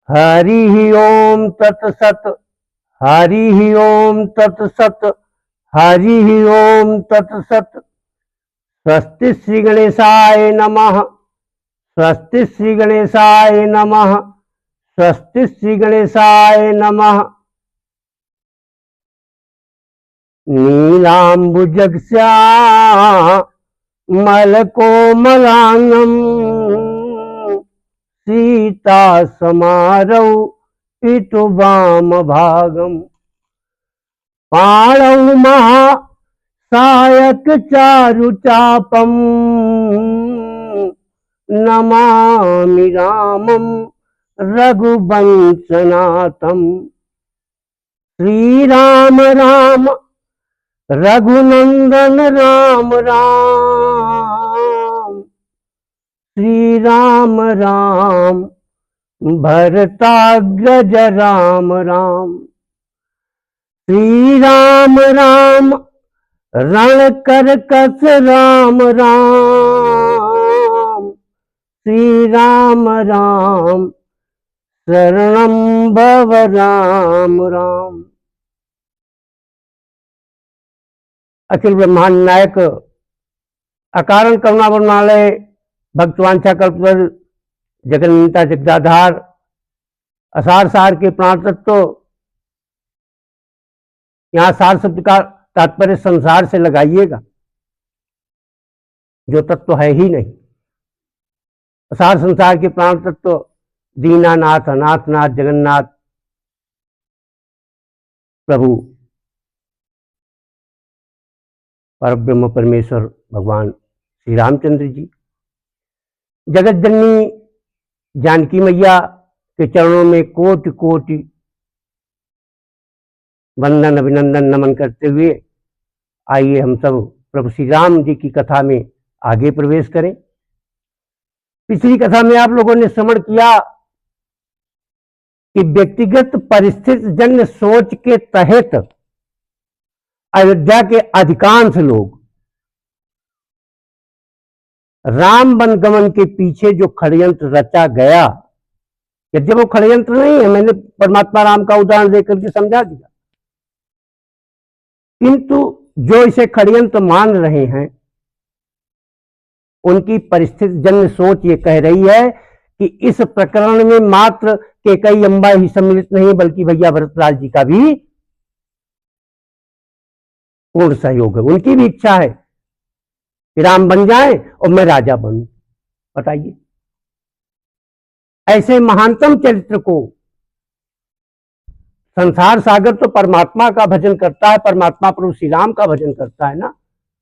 हरि ओम तत्सत। हरि ओम तत्सत। हरि ओम तत्सत। स्वस्ति श्री गणेशाय नमः। स्वस्ति श्री गणेशाय नमः। स्वस्ति श्री गणेशाय नमः। नीलाम्बुजगश्यामलकोमलांगं सीता समारौ पितुवामभागम् पाणौ महासायक चारुचापम् नमामि रामं रघुवंशनाथम्। श्रीराम राम रघुनंदन राम राम। श्री राम राम भरताग्रज राम राम। श्री राम राम रण कर कस राम राम। श्री राम राम शरणं भव राम राम। अखिल ब्रह्मांड नायक अकारण करुणा वर्णालय भक्तवांछा कल्पवल जगन्नाथ जगदाधार असार सार के प्राण तत्व। यहाँ सार शब्द का तात्पर्य संसार से लगाइएगा, जो तत्व है ही नहीं। असार संसार के प्राण तत्व दीनानाथ अनाथनाथ जगन्नाथ प्रभु परब्रह्म परमेश्वर भगवान श्री रामचंद्र जी। जगत जननी जानकी मैया के चरणों में कोटि कोटि वंदन अभिनंदन नमन करते हुए आइए हम सब प्रभु श्री राम जी की कथा में आगे प्रवेश करें। पिछली कथा में आप लोगों ने श्रवण किया कि व्यक्तिगत परिस्थिति जन्य सोच के तहत अयोध्या के अधिकांश लोग राम वनगमन के पीछे जो षड्यंत्र रचा गया, यद्यपि वो षड्यंत्र नहीं है, मैंने परमात्मा राम का उदाहरण देकर के समझा दिया, किंतु जो इसे षड्यंत्र मान रहे हैं उनकी परिस्थिति जन्य सोच ये कह रही है कि इस प्रकरण में मात्र कैकेयी अंबा ही सम्मिलित नहीं बल्कि भैया भरतलाल जी का भी पूर्ण सहयोग है। उनकी भी इच्छा है कि राम बन जाए और मैं राजा बनूं। बताइए, ऐसे महानतम चरित्र को संसार सागर तो परमात्मा का भजन करता है, परमात्मा प्रभु श्री राम का भजन करता है ना।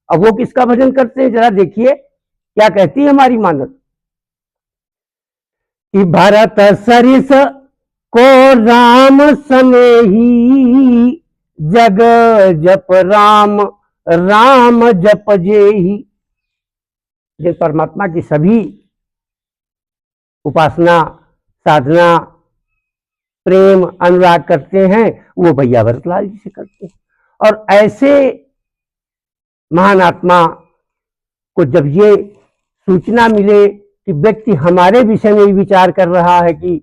अब वो किसका भजन करते हैं जरा देखिए क्या कहती है हमारी मानस कि भरत सरिस को राम सनेही जग जप राम राम जप जेही। जो परमात्मा की सभी उपासना साधना प्रेम अनुराग करते हैं वो भैया भरतलाल जी से करते हैं। और ऐसे महान आत्मा को जब ये सूचना मिले कि व्यक्ति हमारे विषय में विचार कर रहा है कि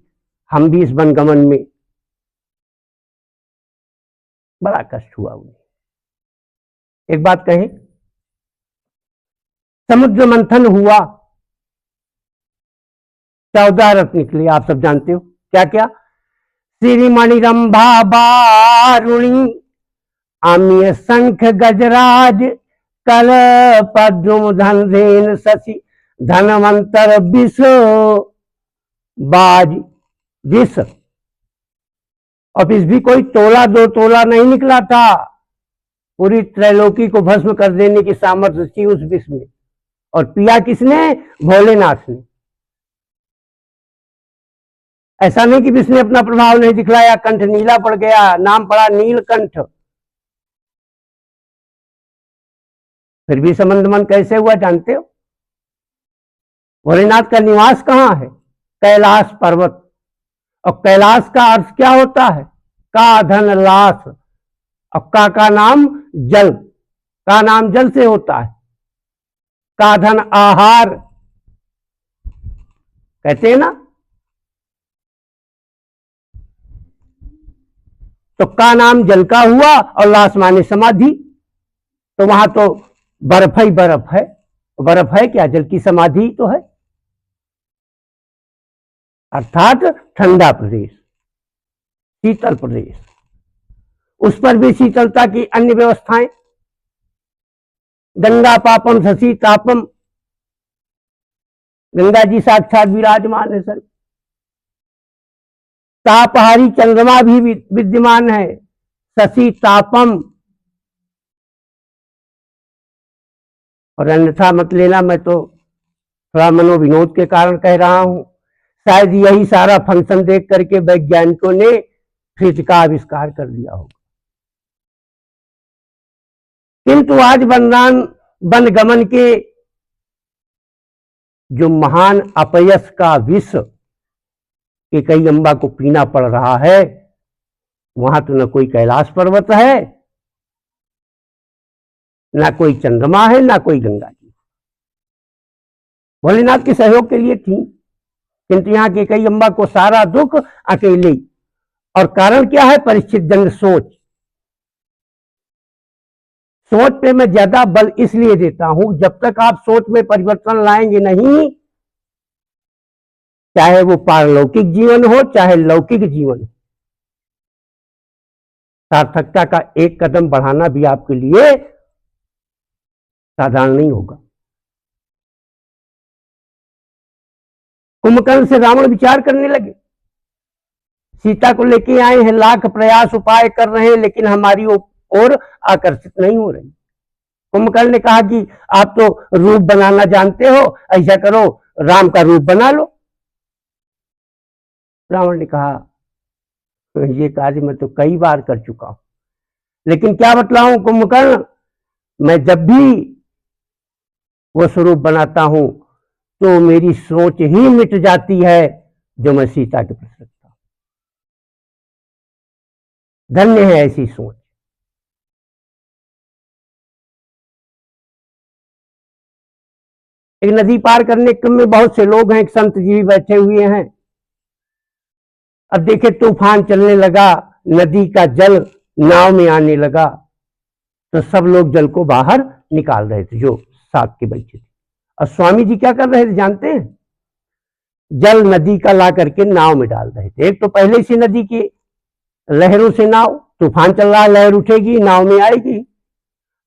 हम भी इस वनगमन में, बड़ा कष्ट हुआ उन्हें। एक बात कहें, समुद्र मंथन हुआ, 14 रत्न निकले, आप सब जानते हो क्या क्या। श्रीमणि रंभा बारुणी आम्य शंख गजराज कल पद्म धनधेन शशि धनवंतर विष बाज विष। और विष भी कोई तोला दो तोला नहीं निकला था, पूरी त्रैलोकी को भस्म कर देने की सामर्थ्य थी उस विष में। और पिया किसने? भोलेनाथ ने। ऐसा नहीं कि विष ने अपना प्रभाव नहीं दिखलाया, कंठ नीला पड़ गया, नाम पड़ा नीलकंठ। फिर भी संबंध कैसे हुआ जानते हो? भोलेनाथ का निवास कहां है? कैलाश पर्वत। और कैलाश का अर्थ क्या होता है? का धन लाश। और का नाम जल, का नाम जल से होता है। का धन आहार कहते हैं ना। तो का नाम जल का हुआ और लाश माने समाधि, तो वहां तो बर्फ ही बर्फ है। बर्फ है क्या? जल की समाधि तो है, अर्थात ठंडा प्रदेश, शीतल प्रदेश। उस पर भी शीतलता की अन्य व्यवस्थाएं, गंगा पापम शशि तापम, गंगा जी साक्षात विराजमान है सर। तापहारी चंद्रमा भी विद्यमान है, शशि तापम। और अन्यथा मत लेना, मैं तो थोड़ा मनोविनोद के कारण कह रहा हूं। शायद यही सारा फंक्शन देख करके वैज्ञानिकों ने फ्रिज का आविष्कार कर दिया होगा। किंतु आज वनगमन के जो महान अपयश का विष कैकई अम्बा को पीना पड़ रहा है, वहां तो न कोई कैलाश पर्वत है, ना कोई चंद्रमा है, ना कोई गंगा जी। भोलेनाथ के सहयोग के लिए थी, किंतु यहाँ कैकई अम्बा को सारा दुख अकेले। और कारण क्या है? परिचित जन सोच। सोच पे मैं ज्यादा बल इसलिए देता हूं, जब तक आप सोच में परिवर्तन लाएंगे नहीं, चाहे वो पारलौकिक जीवन हो चाहे लौकिक जीवन हो, सार्थकता का एक कदम बढ़ाना भी आपके लिए साधारण नहीं होगा। कुंभकर्ण से रावण विचार करने लगे, सीता को लेके आए हैं, लाख प्रयास उपाय कर रहे हैं, लेकिन हमारी ओर आकर्षित नहीं हो रही। कुंभकर्ण ने कहा कि आप तो रूप बनाना जानते हो, ऐसा करो राम का रूप बना लो। रावण ने कहा ये कार्य मैं तो कई बार कर चुका हूं, लेकिन क्या बतलाऊं कुंभकर्ण, मैं जब भी वो स्वरूप बनाता हूं तो मेरी सोच ही मिट जाती है जो मैं सीता के प्रति रखता हूं। धन्य है ऐसी सोच। एक नदी पार करने क्रम में बहुत से लोग हैं, एक संत जी भी बैठे हुए हैं। अब देखे तूफान चलने लगा, नदी का जल नाव में आने लगा, तो सब लोग जल को बाहर निकाल रहे थे जो साथ के बैठे थे। और स्वामी जी क्या कर रहे थे जानते हैं? जल नदी का ला करके नाव में डाल रहे थे। एक तो पहले से नदी की लहरों से नाव, तूफान चल रहा है, लहर उठेगी नाव में आएगी,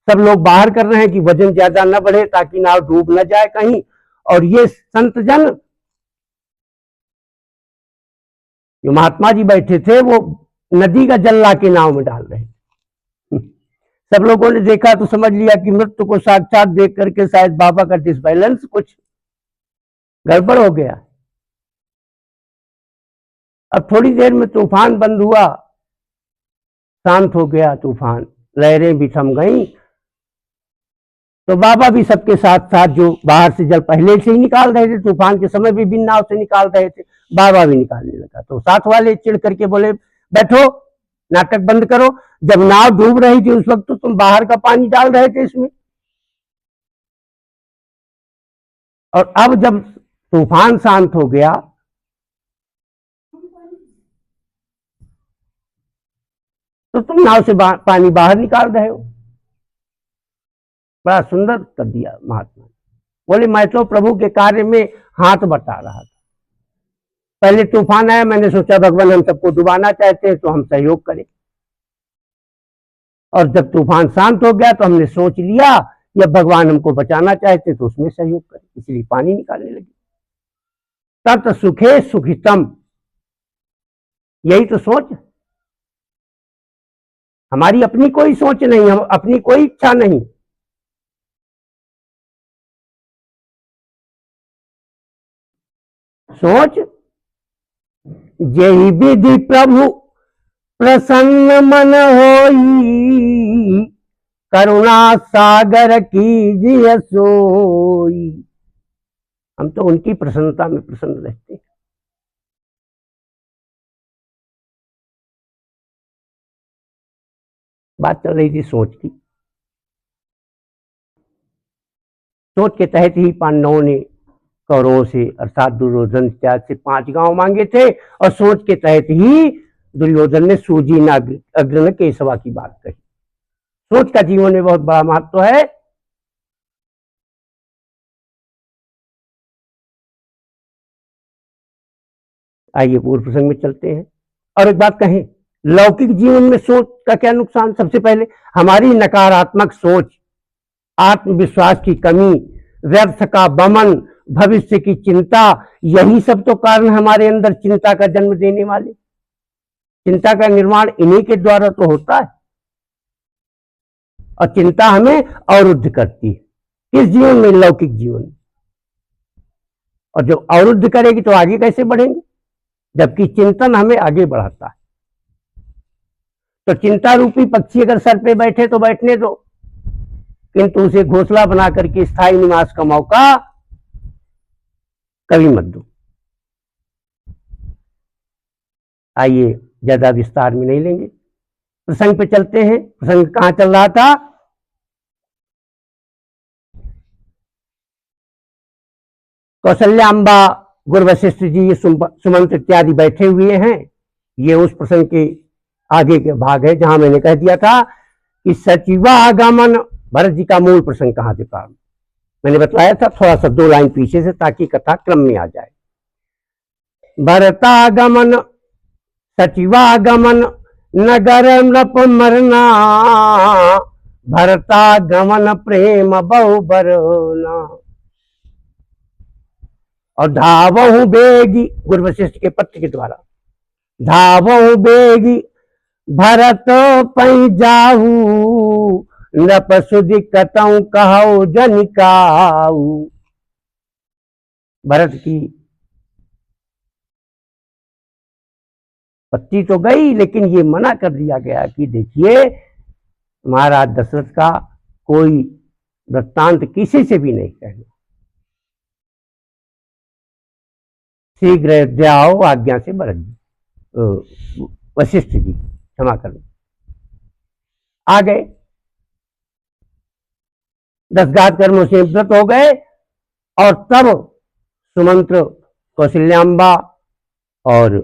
सब लोग बाहर कर रहे हैं कि वजन ज्यादा न बढ़े ताकि नाव डूब न जाए कहीं। और ये संत जन जो महात्मा जी बैठे थे वो नदी का जल ला के नाव में डाल रहे थे। सब लोगों ने देखा तो समझ लिया कि मृत्यु को साक्षात देख करके शायद बाबा का डिसबैलेंस कुछ गड़बड़ हो गया। अब थोड़ी देर में तूफान बंद हुआ, शांत हो गया तूफान, लहरें भी थम गईं। तो बाबा भी सबके साथ साथ जो बाहर से जल पहले से ही निकाल रहे थे, तूफान के समय भी बिन नाव से निकाल रहे थे, बाबा भी निकालने लगा। तो साथ वाले चिढ़ करके बोले बैठो, नाटक बंद करो, जब नाव डूब रही थी उस वक्त तो तुम बाहर का पानी डाल रहे थे इसमें, और अब जब तूफान शांत हो गया तो तुम नाव से पानी बाहर निकाल रहे हो। बड़ा सुंदर कर दिया महात्मा। बोले मैं तो प्रभु के कार्य में हाथ बटा रहा था, पहले तूफान आया, मैंने सोचा भगवान हम सबको डुबाना चाहते हैं तो हम सहयोग करें, और जब तूफान शांत हो गया तो हमने सोच लिया या भगवान हमको बचाना चाहते तो उसमें सहयोग करें, इसलिए पानी निकालने लगे। तत् सुखे सुखितम, यही तो सोच। हमारी अपनी कोई सोच नहीं, हम अपनी कोई इच्छा नहीं, सोच यही विधि प्रभु प्रसन्न मन होई, करुणा सागर कीजिए सोई। हम तो उनकी प्रसन्नता में प्रसन्न रहते हैं। बात चल रही थी सोच की। सोच के तहत ही पांडवों ने कौरवों से अर्थात दुर्योधन से 5 गांव मांगे थे, और सोच के तहत ही दुर्योधन ने सूजी न अग्र न केशवा की बात कही। सोच का जीवन में बहुत बड़ा महत्व है। आइए पूर्व प्रसंग में चलते हैं। और एक बात कहें, लौकिक जीवन में सोच का क्या नुकसान? सबसे पहले हमारी नकारात्मक सोच, आत्मविश्वास की कमी, व्यर्थ का बमन, भविष्य की चिंता, यही सब तो कारण हमारे अंदर चिंता का जन्म देने वाले। चिंता का निर्माण इन्हीं के द्वारा तो होता है, और चिंता हमें अवरुद्ध करती है। किस जीवन में? लौकिक जीवन में। और जब अवरुद्ध करेगी तो आगे कैसे बढ़ेंगे, जबकि चिंतन हमें आगे बढ़ाता है। तो चिंता रूपी पक्षी अगर सर पे बैठे तो बैठने दो, किंतु उसे घोंसला बना करके स्थायी निवास का मौका कभी मत दो। आइए ज्यादा विस्तार में नहीं लेंगे, प्रसंग पे चलते हैं। प्रसंग कहां चल रहा था? कौशल्याम्बा, गुरु वशिष्ठ जी, सुमंत इत्यादि बैठे हुए हैं। ये उस प्रसंग के आगे के भाग है जहां मैंने कह दिया था कि सचिवागमन, भरत जी का मूल प्रसंग कहां से प्रारंभ, मैंने बताया था थोड़ा सा 2 लाइन पीछे से, ताकि कथा क्रम में आ जाए। भरतागमन सचिवागमन नगर नृप मरना, भरतागमन प्रेम बहु बरना। और धावहु बेगी, गुरु वशिष्ठ के पत्र के द्वारा, धावहु बेगी भरत पै जाहू, नृप सुधि कतऊ कहऊ जनिकाऊ। भरत की पत्नी तो गई, लेकिन ये मना कर दिया गया कि देखिए महाराज दशरथ का कोई वृत्तांत किसी से भी नहीं कहना, शीघ्र अयोध्या आओ आज्ञा से। भरत जी, वशिष्ठ जी क्षमा करना, आ गए। 10 गात कर्मों से व्रत हो गए, और तब सुमंत्र, कौशल्याम्बा और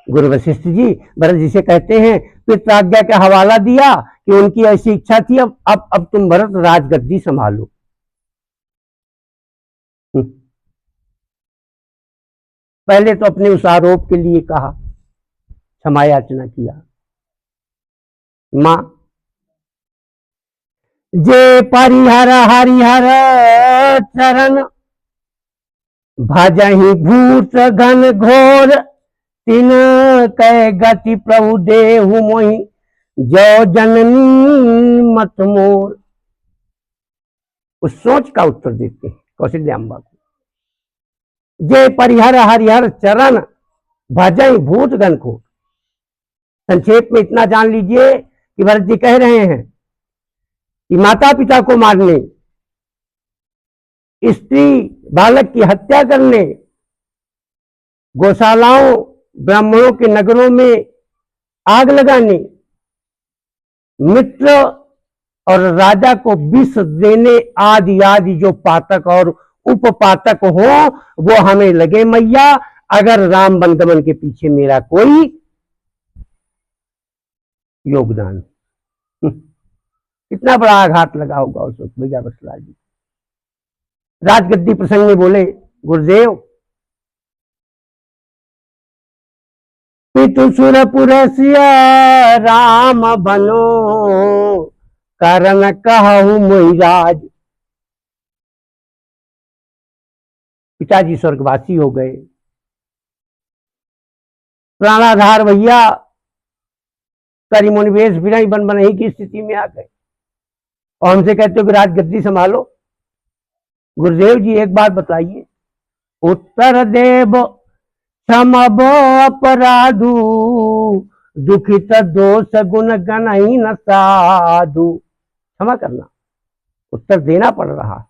गुरु वशिष्ठ जी भरत जी से कहते हैं, पितराज्ञा का हवाला दिया कि उनकी ऐसी इच्छा थी, अब तुम भरत राजगद्दी संभालो। पहले तो अपने उस आरोप के लिए कहा, क्षमा याचना किया। मां जे परिहर हरिहर चरण, भजहि भूत घन घोर, तिन कै गति प्रभु देहु मोहि, जो जननी मत मोर। उस सोच का उत्तर देते हैं कौशल्याम्बा को। जे परिहर हरिहर चरण, भजहि भूत घन घोर। संक्षेप में इतना जान लीजिए कि भरत जी कह रहे हैं कि माता पिता को मारने, स्त्री बालक की हत्या करने, गौशालाओं ब्राह्मणों के नगरों में आग लगाने, मित्र और राजा को विष देने आदि आदि जो पातक और उपपातक हो, वो हमें लगे मैया, अगर राम वनगमन के पीछे मेरा कोई योगदान। कितना बड़ा आघात लगा होगा उस वक्त भैया बसलाल जी। राजगद्दी प्रसंग में बोले, गुरुदेव पितु सुरपुर राम बनो, कारण कहूं मोहिराज। पिताजी स्वर्गवासी हो गए, प्राणाधार भैया करीमोनिवेश बिना ही बन बनही की स्थिति में आ गए, और हमसे कहते हो कि राजगद्दी संभालो। गुरुदेव जी एक बात बताइए, उत्तर देव क्षमबो अपराधु, दुखित दोष गुण गणहि न साधु। क्षमा करना, उत्तर देना पड़ रहा।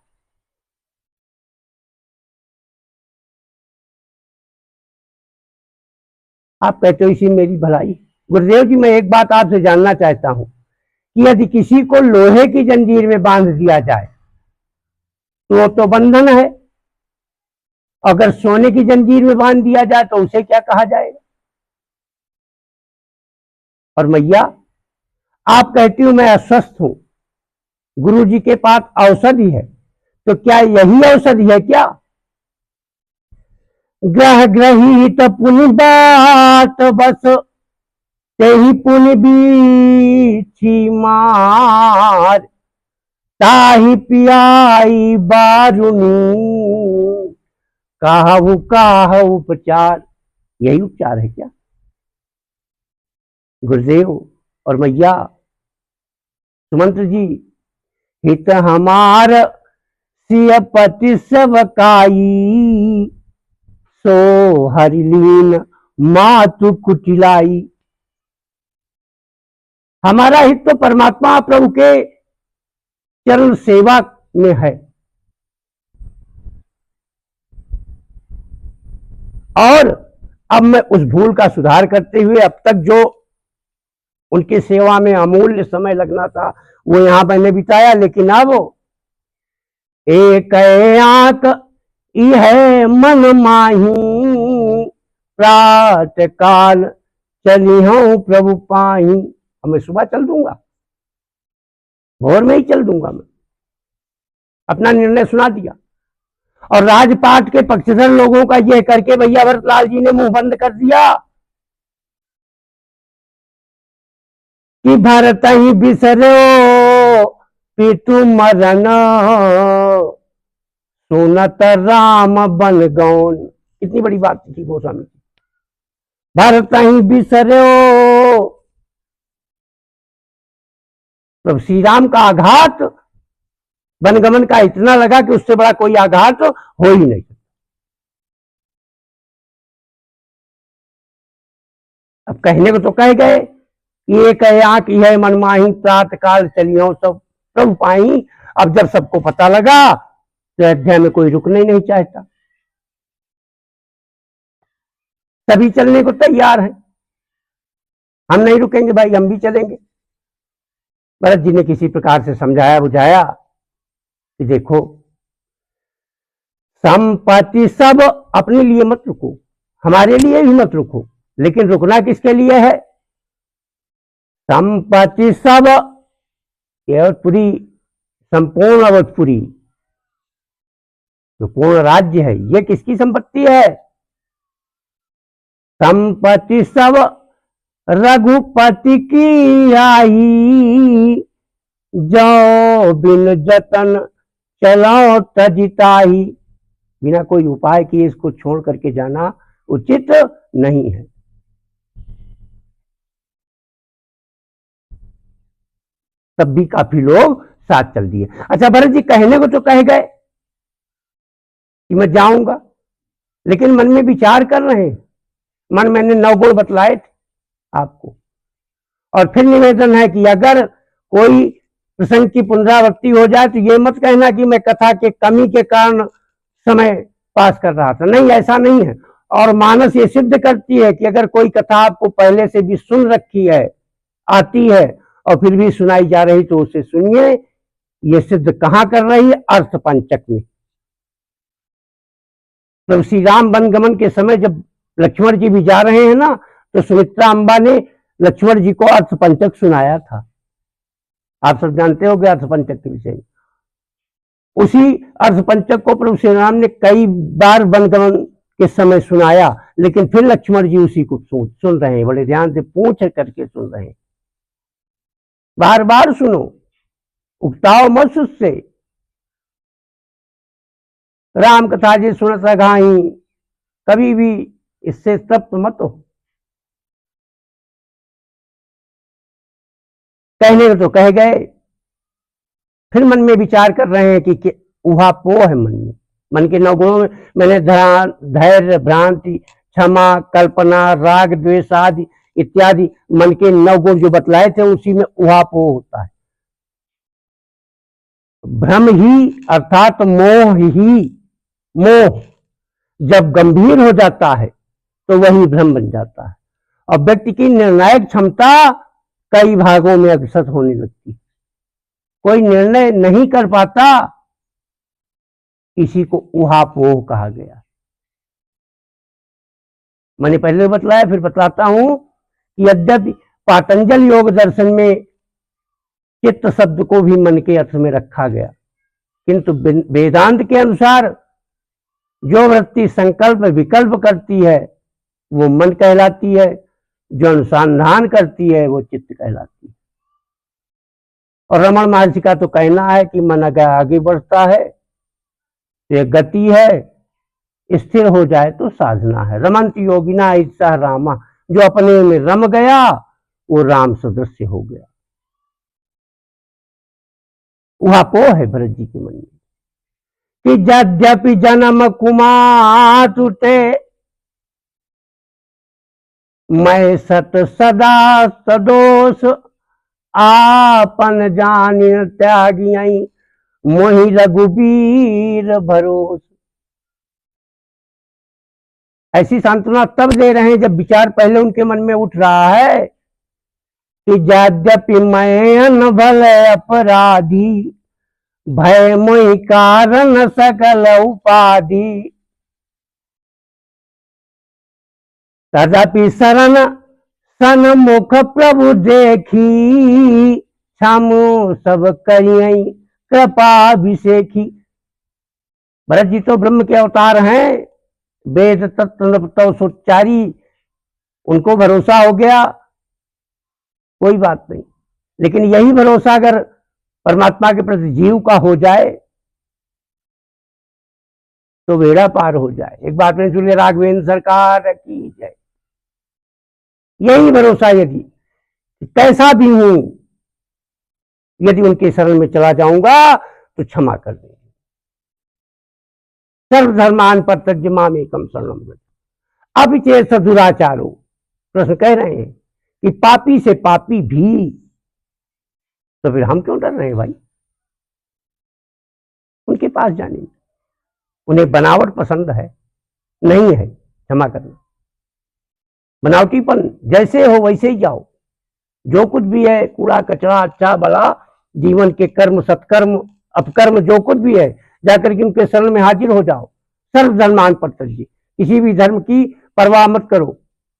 आप कहते हो इसी मेरी भलाई। गुरुदेव जी मैं एक बात आपसे जानना चाहता हूं कि यदि किसी को लोहे की जंजीर में बांध दिया जाए तो वो तो बंधन है, अगर सोने की जंजीर में बांध दिया जाए तो उसे क्या कहा जाएगा? और मैया आप कहती हूं मैं अस्वस्थ हूं, गुरु जी के पास औषधि है, तो क्या यही औषधि है क्या? ग्रह ग्रहित पुनि बात बस, तेहि पुनि बीछी मार, ताहि पियाई बारुनी, काहु उपचार। यही उपचार है क्या गुरुदेव और मैया? सुमंत्र जी, हित हमार सिय पति सबकाई, सो हरिलीन मातु कुटिलाई। हमारा हित तो परमात्मा प्रभु के चरण सेवा में है, और अब मैं उस भूल का सुधार करते हुए अब तक जो उनकी सेवा में अमूल्य समय लगना था वो यहां मैंने बिताया, लेकिन अब एक आंख है मन माही, प्रात काल चली हूं प्रभु पाही। अब मैं सुबह चल दूंगा, भोर में ही चल दूंगा, मैं अपना निर्णय सुना दिया। और राजपाट के पक्षधर लोगों का यह करके भैया भरतलाल जी ने मुंह बंद कर दिया कि भरत ही बिसरो पितु मरन, सुनत राम बन गौन। कितनी बड़ी बात थी गोस्वामी की। भरत ही बिसरो, प्रभु श्री राम का आघात वनगमन का इतना लगा कि उससे बड़ा कोई आघात हो ही नहीं। अब कहने को तो कह गए कि एक आंख है मन माही, प्रात काल चलियो सब प्रभु पाई। अब जब सबको पता लगा तो अयोध्या में कोई रुकना ही नहीं चाहता, सभी चलने को तैयार हैं। हम नहीं रुकेंगे भाई, हम भी चलेंगे। भरत जी ने किसी प्रकार से समझाया बुझाया कि देखो, संपत्ति सब अपने लिए मत रुको, हमारे लिए भी मत रुको, लेकिन रुकना किसके लिए है? संपत्ति सब, अवधपुरी, संपूर्ण अवधपुरी जो पूर्ण राज्य है, ये किसकी संपत्ति है? संपत्ति सब रघुपति की आई, जो बिन जतन चलो तजिताही। बिना कोई उपाय किए इसको छोड़ करके जाना उचित नहीं है। तब भी काफी लोग साथ चल दिए। अच्छा, भरत जी कहने को तो कह गए कि मैं जाऊंगा, लेकिन मन में विचार कर रहे हैं। मन मैंने 9 गुण बतलाए थे आपको, और फिर निवेदन है कि अगर कोई प्रसंग की पुनरावृत्ति हो जाए तो ये मत कहना कि मैं कथा के कमी के कारण समय पास कर रहा था। नहीं, ऐसा नहीं है। और मानस ये सिद्ध करती है कि अगर कोई कथा आपको पहले से भी सुन रखी है, आती है, और फिर भी सुनाई जा रही तो उसे सुनिए। ये सिद्ध कहां कर रही है? अर्थ पंचक में। तो श्री राम वनगमन के समय जब लक्ष्मण जी भी जा रहे हैं ना, तो सुमित्रा अम्बा ने लक्ष्मण जी को अर्थ पंचक सुनाया था। आप सब जानते हो अर्थ पंचक के विषय में। उसी अर्थ पंचक को प्रभु श्री राम ने कई बार वनगमन के समय सुनाया, लेकिन फिर लक्ष्मण जी उसी को सुन रहे हैं, बड़े ध्यान से पूछ करके सुन रहे हैं। बार बार सुनो, उगताओ मत उससे। राम कथा जी सुनत रघाई, कभी भी इससे तृप्त मत हो। कहने को तो कह गए, फिर मन में विचार कर रहे हैं कि उहापोह है मन में। मन के 9 गुणों में मैंने धैर्य, भ्रांति, क्षमा, कल्पना, राग, द्वेष आदि इत्यादि मन के 9 गुण जो बतलाए थे, उसी में उहापोह होता है। भ्रम ही अर्थात मोह ही, मोह जब गंभीर हो जाता है तो वही भ्रम बन जाता है, और व्यक्ति की निर्णायक क्षमता कई भागों में अग्रसर होने लगती है। कोई निर्णय नहीं कर पाता, इसी को उहापोह कहा गया। मैंने पहले बतलाया, फिर बतलाता हूं कि यद्यपि पातंजल योग दर्शन में चित्त शब्द को भी मन के अर्थ में रखा गया, किंतु वेदांत के अनुसार जो वृत्ति संकल्प विकल्प करती है वो मन कहलाती है, जो अनुसंधान करती है वो चित्त कहलाती है। और रमण महर्षि का तो कहना है कि मन अगर आगे बढ़ता है तो ये गति है, स्थिर हो जाए तो साधना है। रमंत योगिना ईर्षा रामा, जो अपने में रम गया वो राम सदृश हो गया। वह पो है भरत जी के मन में कि यद्यपि जन्म कुमार मैं सत सदा सदोष आपन जान त्यागी मोहि रघुबीर भरोस। ऐसी सांत्वना तब दे रहे हैं जब विचार पहले उनके मन में उठ रहा है कि यद्यपि मैं भल अपराधी भय मोहि कारण सकल उपाधि तदपि शरण सन्मुख प्रभु देखी छामु सब करियई कृपाभिषेखी। भरत जी तो ब्रह्म के अवतार हैं, वेद तत्व तो सोच्चारी, उनको भरोसा हो गया, कोई बात नहीं। लेकिन यही भरोसा अगर परमात्मा के प्रति जीव का हो जाए तो बेड़ा पार हो जाए। एक बात में सुनिए, राघवेंद्र सरकार की जय। यही भरोसा यदि कैसा भी हूं, यदि उनके शरण में चला जाऊंगा तो क्षमा कर देंगे। सर्वधर्मान परित्यज्य माम एकम शरणम व्रज अपिचेत दुराचारो। प्रश्न कह रहे हैं कि पापी से पापी भी, तो फिर हम क्यों डर रहे हैं भाई उनके पास जाने में? उन्हें बनावट पसंद है नहीं है, क्षमा करना। बनावटीपन जैसे हो वैसे ही जाओ, जो कुछ भी है कूड़ा कचरा अच्छा भला जीवन के कर्म सत्कर्म अपकर्म जो कुछ भी है जाकर के उनके शरण में हाजिर हो जाओ। सर्वधर्मान परित्यज्य, किसी भी धर्म की परवाह मत करो,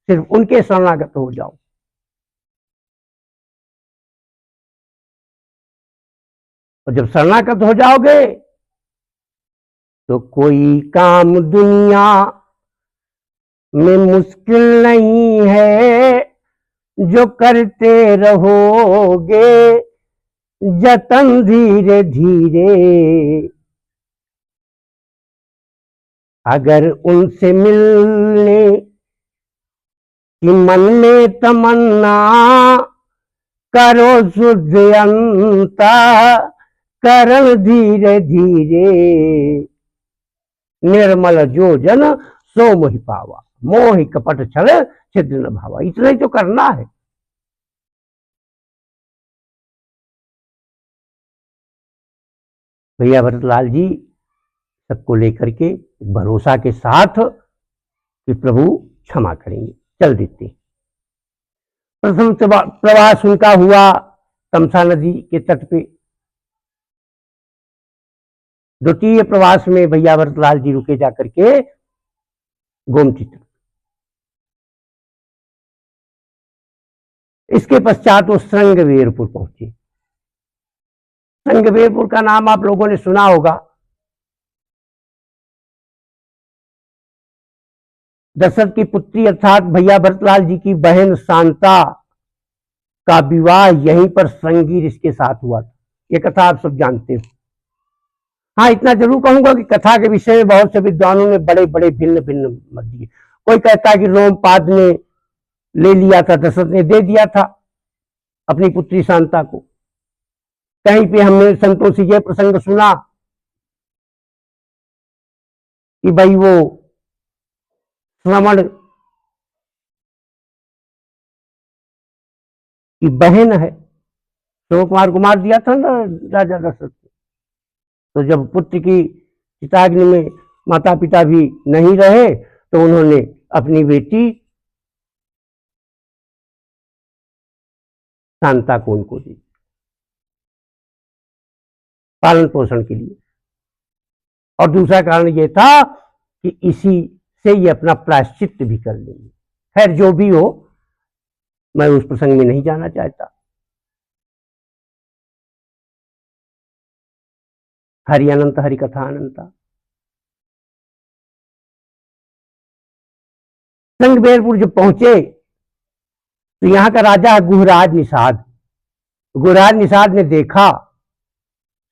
सिर्फ उनके शरणागत हो जाओ। और जब शरणागत हो जाओगे तो कोई काम दुनिया में मुश्किल नहीं है, जो करते रहोगे जतन धीरे धीरे। अगर उनसे मिलने की मन में तमन्ना करो शुद्ध अंता करण धीरे धीरे। निर्मल जो जन सो मोहि पावा, मोहि कपट छल छिद्र न भावा। इतना ही तो करना है। भैया भरतलाल जी सबको लेकर के भरोसा के साथ कि प्रभु क्षमा करेंगे चल देते। प्रथम प्रवास उनका हुआ तमसा नदी के तट पे। द्वितीय प्रवास में भैया भरतलाल जी रुके जाकर के गोमती तट। इसके पश्चात वो श्रृंगवेरपुर पहुंचे। श्रृंगवेरपुर का नाम आप लोगों ने सुना होगा। दशरथ की पुत्री अर्थात भैया भरतलाल जी की बहन शांता का विवाह यहीं पर श्रृंगी ऋषि के साथ हुआ था। ये कथा आप सब जानते हो। हाँ, इतना जरूर कहूंगा कि कथा के विषय में बहुत से विद्वानों ने बड़े बड़े भिन्न भिन्न मत दिए। कोई कहता है कि रोमपाद ने ले लिया था, दशरथ ने दे दिया था अपनी पुत्री शांता को। कहीं पे हमने संतों से यह प्रसंग सुना कि भाई वो श्रवण की बहन है, श्रवण कुमार को मार दिया था ना राजा दशरथ। तो जब पुत्र की चिताग्नि में माता पिता भी नहीं रहे तो उन्होंने अपनी बेटी शांता को उनको दी पालन पोषण के लिए। और दूसरा कारण यह था कि इसी से ये अपना प्रायश्चित भी कर लेंगे। खैर जो भी हो, मैं उस प्रसंग में नहीं जाना चाहता। हरि अनंत हरि कथा अनंता। संगबेरपुर जब पहुंचे तो यहां का राजा गुहराज निषाद, गुहराज निषाद ने देखा,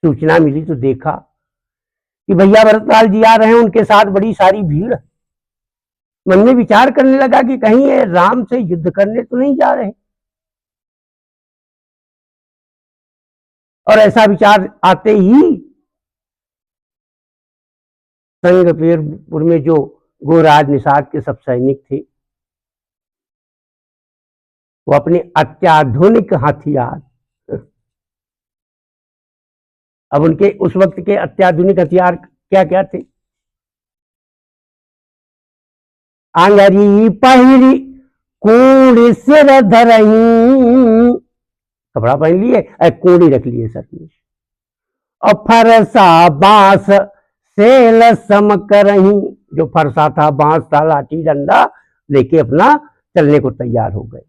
सूचना मिली तो देखा कि भैया भरतलाल जी आ रहे हैं, उनके साथ बड़ी सारी भीड़। मन में विचार करने लगा कि कहीं ये राम से युद्ध करने तो नहीं जा रहे। और ऐसा विचार आते ही संगबेरपुर में जो गुहराज निषाद के सब सैनिक थे, वो अपने अत्याधुनिक हथियार, अब उनके उस वक्त के अत्याधुनिक हथियार क्या क्या थे? आंगरी पहिरी कूड़ी सिर धरही, कपड़ा पहन लिए, कूड़ी रख लिए सर में, और फरसा बांस सेल सम करही, जो फरसा था, बांस था, लाठी डंडा लेके अपना चलने को तैयार हो गए।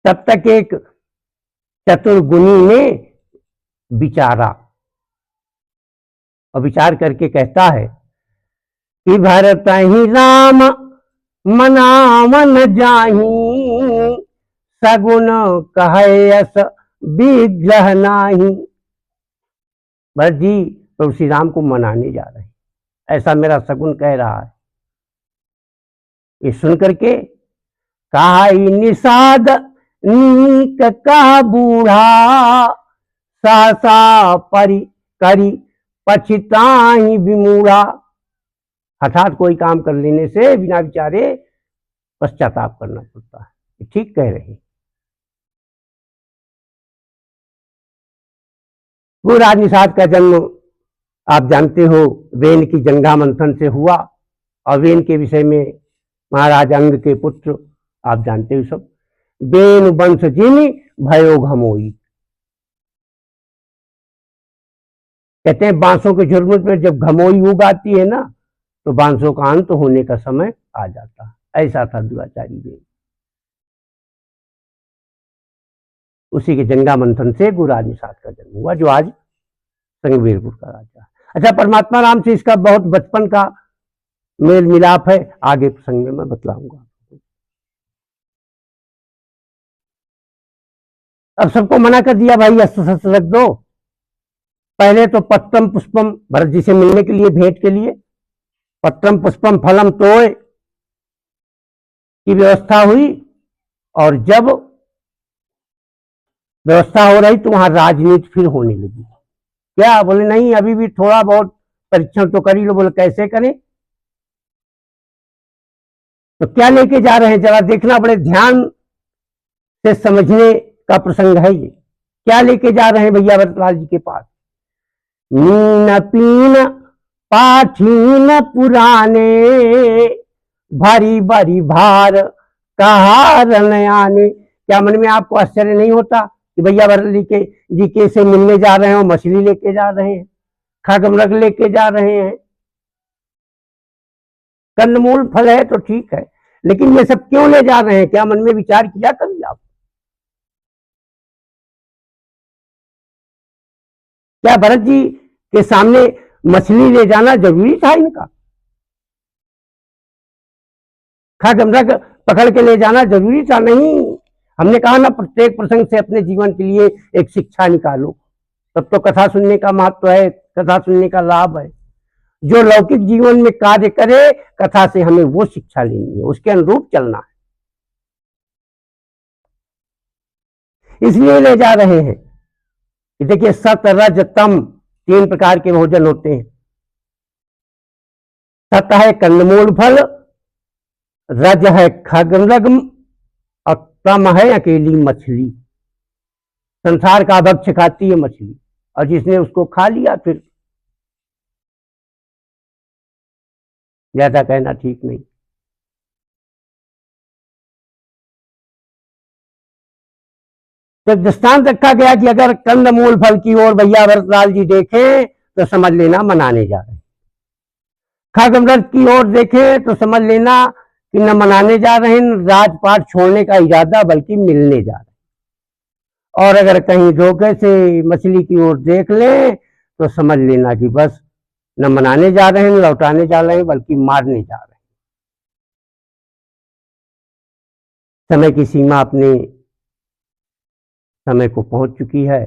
तब तक एक चतुर्गुणी ने विचारा, और विचार करके कहता है कि भरत ही राम मनावन जाही, सगुन कहयस विग्रह नाही। भरत जी प्रभु श्री राम को मनाने जा रहे हैं, ऐसा मेरा सगुन कह रहा है। ये सुन करके कहा निषाद नीक का बूढ़ा, सासा परि करी पछताई विमूढ़ा। हठात कोई काम कर लेने से बिना विचारे पश्चाताप करना पड़ता है। ठीक कह रहे हैं। गुहराज निषाद का जन्म आप जानते हो वेन की जंगा मंथन से हुआ, और वेन के विषय में महाराज अंग के पुत्र आप जानते हो सब। बेन वंश जिनि भयो घमोई, कहते हैं बांसों के झुरमुट में जब घमोई उग आती है ना, तो बांसों का अंत होने का समय आ जाता है। ऐसा था दुराचारी बेन। उसी के जंगा मंथन से गुहराज निषाद का जन्म हुआ, जो आज संगबेरपुर का राजा। अच्छा, परमात्मा राम से इसका बहुत बचपन का मेल मिलाप है, आगे प्रसंग में मैं बतलाऊंगा। अब सबको मना कर दिया, भाई अस्त्र शस्त्र रख दो। पहले तो पत्रम पुष्पम, भरत जी से मिलने के लिए, भेंट के लिए पत्रम पुष्पम फलम तोय की व्यवस्था हुई। और जब व्यवस्था हो रही तो वहां राजनीति फिर होने लगी। क्या बोले, नहीं अभी भी थोड़ा बहुत परीक्षण तो कर ही लो। बोले कैसे करें? तो क्या लेके जा रहे हैं जरा देखना, बड़े ध्यान से समझने का प्रसंग है ये। क्या लेके जा रहे हैं भैया भरतलाल जी के पास? मीन पीन पाठीन पुराने, भारी भारी भार कहा रनयाने। क्या मन में आपको आश्चर्य नहीं होता कि भैया भरत जी के से मिलने जा रहे हैं, मछली लेके जा रहे हैं, खगमृग लेके जा रहे हैं। कंदमूल फल है तो ठीक है, लेकिन ये सब क्यों ले जा रहे हैं? क्या मन में विचार किया कभी आप? क्या भरत जी के सामने मछली ले जाना जरूरी था इनका? खगमृग पकड़ के ले जाना जरूरी था? नहीं। हमने कहा ना, प्रत्येक प्रसंग से अपने जीवन के लिए एक शिक्षा निकालो। तब तो कथा सुनने का महत्व है, कथा सुनने का लाभ है। जो लौकिक जीवन में कार्य करे, कथा से हमें वो शिक्षा लेनी है, उसके अनुरूप चलना है। इसलिए ले जा रहे हैं। देखिए, सत रज तम 3 प्रकार के भोजन होते हैं। सत है कंदमूल फल, रज है खगमृग, और तम है अकेली मछली। संसार का भक्ष्य खाती है मछली, और जिसने उसको खा लिया फिर ज्यादा कहना ठीक नहीं। तो दृष्टांत रखा गया कि अगर कंदमूल फल की ओर भैया भरतलाल जी देखें तो समझ लेना मनाने जा रहे हैं। खगमृत की ओर देखें तो समझ लेना कि न मनाने जा रहे हैं, न राजपाट छोड़ने का इरादा, बल्कि मिलने जा रहे हैं। और अगर कहीं धोखे से मछली की ओर देख लें तो समझ लेना कि बस न मनाने जा रहे हैं, न लौटाने जा रहे हैं, बल्कि मारने जा रहे हैं। समय की सीमा अपने समय को पहुंच चुकी है,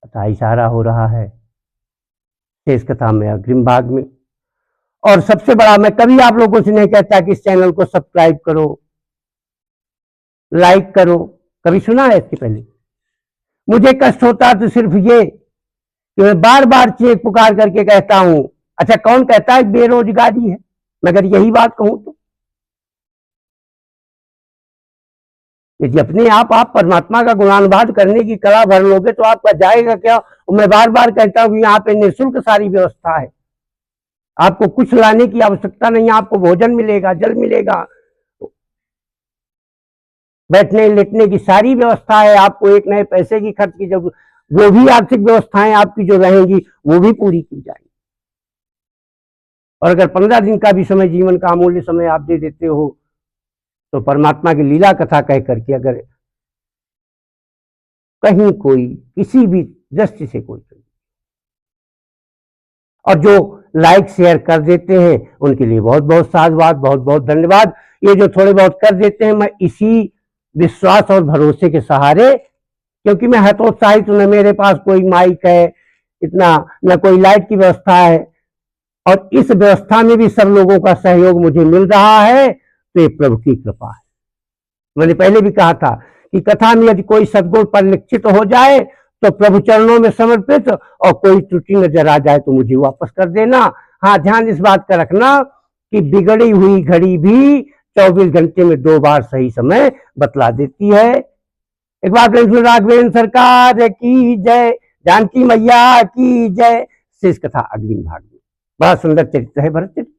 अतः इशारा हो रहा है शेष कथा में अग्रिम भाग में। और सबसे बड़ा, मैं कभी आप लोगों से नहीं कहता कि इस चैनल को सब्सक्राइब करो, लाइक करो, कभी सुना है इसके पहले? मुझे कष्ट होता तो सिर्फ ये कि मैं बार बार चेक पुकार करके कहता हूं, अच्छा कौन कहता है बेरोजगारी है, मगर यही बात कहूं तो यदि अपने आप परमात्मा का गुणानुवाद करने की कला भर लोगे तो आपका जाएगा क्या। और मैं बार बार कहता हूं कि यहाँ पे निःशुल्क सारी व्यवस्था है, आपको कुछ लाने की आवश्यकता नहीं, आपको भोजन मिलेगा, जल मिलेगा, बैठने लेटने की सारी व्यवस्था है, आपको एक नए पैसे की खर्च की जरूरत, वो भी आर्थिक व्यवस्थाएं आपकी जो रहेंगी वो भी पूरी की जाएगी। और अगर 15 दिन का भी समय, जीवन का अमूल्य समय आप दे देते हो तो परमात्मा की लीला कथा कह करके अगर कहीं कोई किसी भी दृष्टि से कोई, और जो लाइक शेयर कर देते हैं उनके लिए बहुत बहुत साधुवाद, बहुत बहुत धन्यवाद। ये जो थोड़े बहुत कर देते हैं, मैं इसी विश्वास और भरोसे के सहारे, क्योंकि मैं हतोत्साहित हूं, न मेरे पास कोई माइक है इतना, न कोई लाइट की व्यवस्था है, और इस व्यवस्था में भी सब लोगों का सहयोग मुझे मिल रहा है, तो ये प्रभु की कृपा है। मैंने पहले भी कहा था कि कथा में यदि कोई सद्गुण परिलक्षित हो जाए तो प्रभु चरणों में समर्पित, और कोई त्रुटि नजर आ जाए तो मुझे वापस कर देना। हाँ, ध्यान इस बात का रखना कि बिगड़ी हुई घड़ी भी 24 घंटे में 2 बार सही समय बतला देती है। एक बार राघवेंद्र सरकार की जय, जानकी मैया की जय। शेष कथा अगली भाग में। बड़ा सुंदर चरित्र है भरत चरित्र।